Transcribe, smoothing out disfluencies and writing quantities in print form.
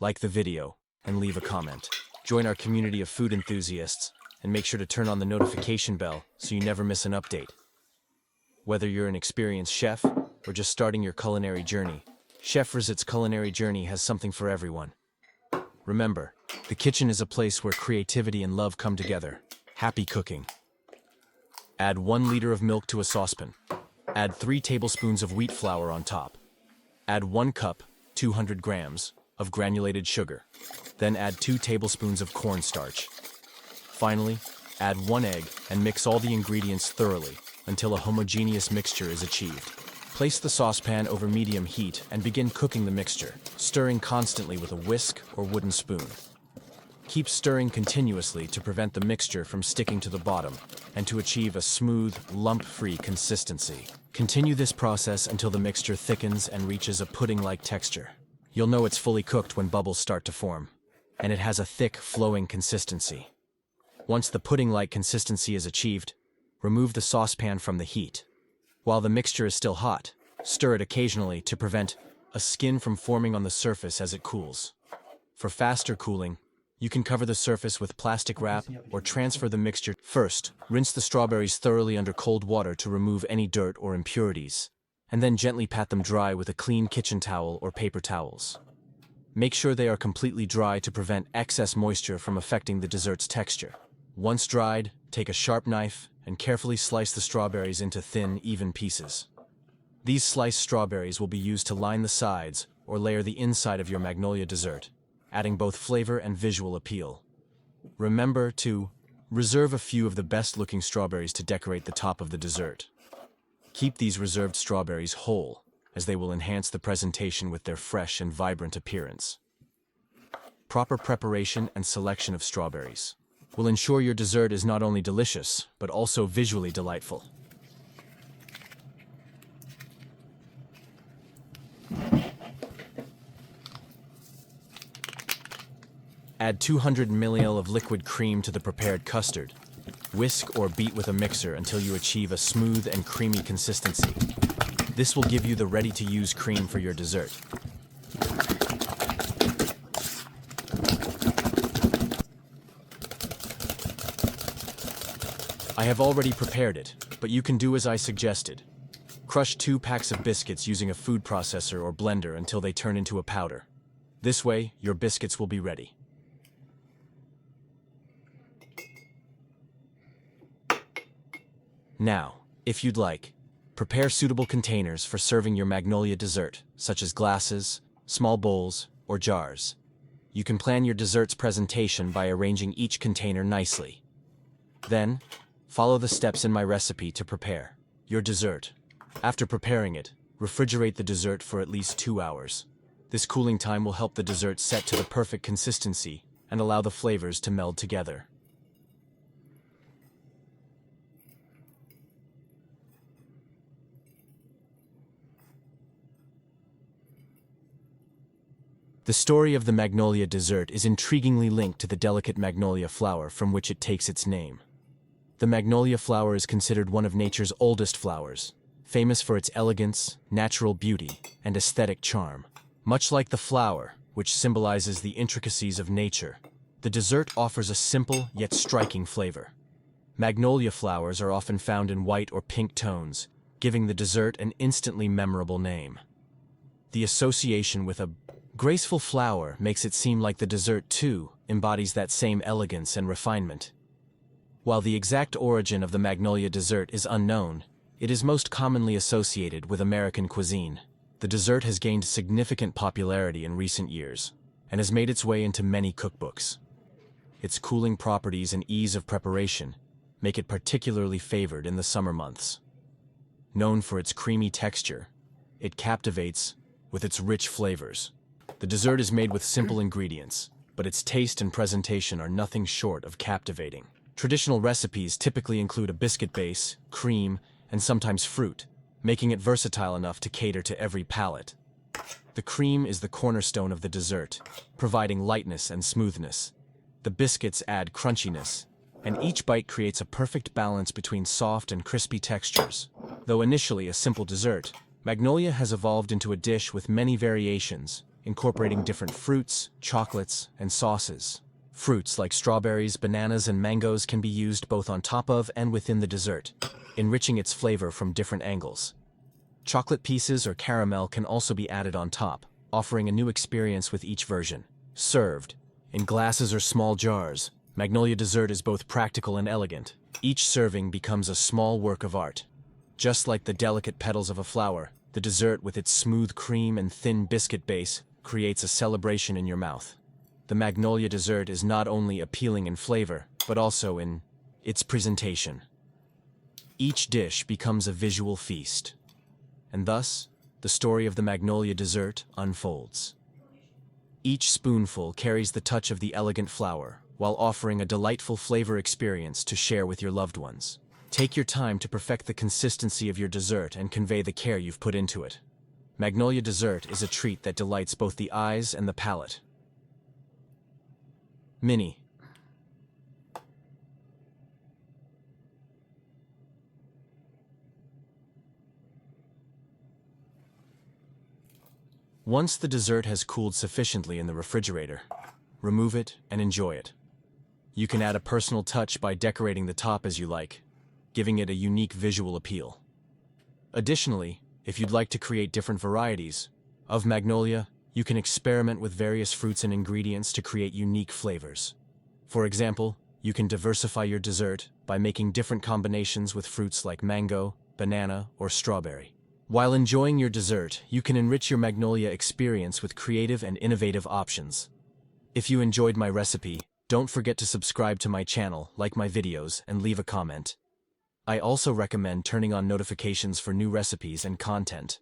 like the video, and leave a comment. Join our community of food enthusiasts, and make sure to turn on the notification bell so you never miss an update. Whether you're an experienced chef or just starting your culinary journey, ChefResit's culinary journey has something for everyone. Remember, the kitchen is a place where creativity and love come together. Happy cooking. Add 1 liter of milk to a saucepan. Add 3 tablespoons of wheat flour on top. Add 1 cup, 200 grams, of granulated sugar. Then add 2 tablespoons of cornstarch. Finally, add 1 egg and mix all the ingredients thoroughly until a homogeneous mixture is achieved. Place the saucepan over medium heat and begin cooking the mixture, stirring constantly with a whisk or wooden spoon. Keep stirring continuously to prevent the mixture from sticking to the bottom and to achieve a smooth, lump-free consistency. Continue this process until the mixture thickens and reaches a pudding-like texture. You'll know it's fully cooked when bubbles start to form, and it has a thick, flowing consistency. Once the pudding-like consistency is achieved, remove the saucepan from the heat. While the mixture is still hot, stir it occasionally to prevent a skin from forming on the surface as it cools. For faster cooling, you can cover the surface with plastic wrap or transfer the mixture. First, rinse the strawberries thoroughly under cold water to remove any dirt or impurities, and then gently pat them dry with a clean kitchen towel or paper towels. Make sure they are completely dry to prevent excess moisture from affecting the dessert's texture. Once dried, take a sharp knife and carefully slice the strawberries into thin, even pieces. These sliced strawberries will be used to line the sides or layer the inside of your Magnolia dessert, adding both flavor and visual appeal. Remember to reserve a few of the best-looking strawberries to decorate the top of the dessert. Keep these reserved strawberries whole, as they will enhance the presentation with their fresh and vibrant appearance. Proper preparation and selection of strawberries will ensure your dessert is not only delicious, but also visually delightful. Add 200 ml of liquid cream to the prepared custard. Whisk or beat with a mixer until you achieve a smooth and creamy consistency. This will give you the ready-to-use cream for your dessert. I have already prepared it, but you can do as I suggested. Crush 2 packs of biscuits using a food processor or blender until they turn into a powder. This way, your biscuits will be ready. Now, if you'd like, prepare suitable containers for serving your Magnolia dessert, such as glasses, small bowls, or jars. You can plan your dessert's presentation by arranging each container nicely. Then, follow the steps in my recipe to prepare your dessert. After preparing it, refrigerate the dessert for at least 2 hours. This cooling time will help the dessert set to the perfect consistency and allow the flavors to meld together. The story of the Magnolia dessert is intriguingly linked to the delicate magnolia flower from which it takes its name. The magnolia flower is considered one of nature's oldest flowers, famous for its elegance, natural beauty, and aesthetic charm. Much like the flower, which symbolizes the intricacies of nature, the dessert offers a simple yet striking flavor. Magnolia flowers are often found in white or pink tones, giving the dessert an instantly memorable name. The association with a graceful flower makes it seem like the dessert, too, embodies that same elegance and refinement. While the exact origin of the Magnolia dessert is unknown, it is most commonly associated with American cuisine. The dessert has gained significant popularity in recent years and has made its way into many cookbooks. Its cooling properties and ease of preparation make it particularly favored in the summer months. Known for its creamy texture, it captivates with its rich flavors. The dessert is made with simple ingredients, but its taste and presentation are nothing short of captivating. Traditional recipes typically include a biscuit base, cream, and sometimes fruit, making it versatile enough to cater to every palate. The cream is the cornerstone of the dessert, providing lightness and smoothness. The biscuits add crunchiness, and each bite creates a perfect balance between soft and crispy textures. Though initially a simple dessert, Magnolia has evolved into a dish with many variations, incorporating different fruits, chocolates, and sauces. Fruits like strawberries, bananas, and mangoes can be used both on top of and within the dessert, enriching its flavor from different angles. Chocolate pieces or caramel can also be added on top, offering a new experience with each version. Served in glasses or small jars, Magnolia dessert is both practical and elegant. Each serving becomes a small work of art. Just like the delicate petals of a flower, the dessert with its smooth cream and thin biscuit base creates a celebration in your mouth. The Magnolia dessert is not only appealing in flavor, but also in its presentation. Each dish becomes a visual feast. And thus, the story of the Magnolia dessert unfolds. Each spoonful carries the touch of the elegant flower, while offering a delightful flavor experience to share with your loved ones. Take your time to perfect the consistency of your dessert and convey the care you've put into it. Magnolia dessert is a treat that delights both the eyes and the palate. Mini. Once the dessert has cooled sufficiently in the refrigerator, remove it and enjoy it. You can add a personal touch by decorating the top as you like, giving it a unique visual appeal. Additionally, if you'd like to create different varieties of Magnolia, you can experiment with various fruits and ingredients to create unique flavors. For example, you can diversify your dessert by making different combinations with fruits like mango, banana, or strawberry. While enjoying your dessert, you can enrich your Magnolia experience with creative and innovative options. If you enjoyed my recipe, don't forget to subscribe to my channel, like my videos, and leave a comment. I also recommend turning on notifications for new recipes and content.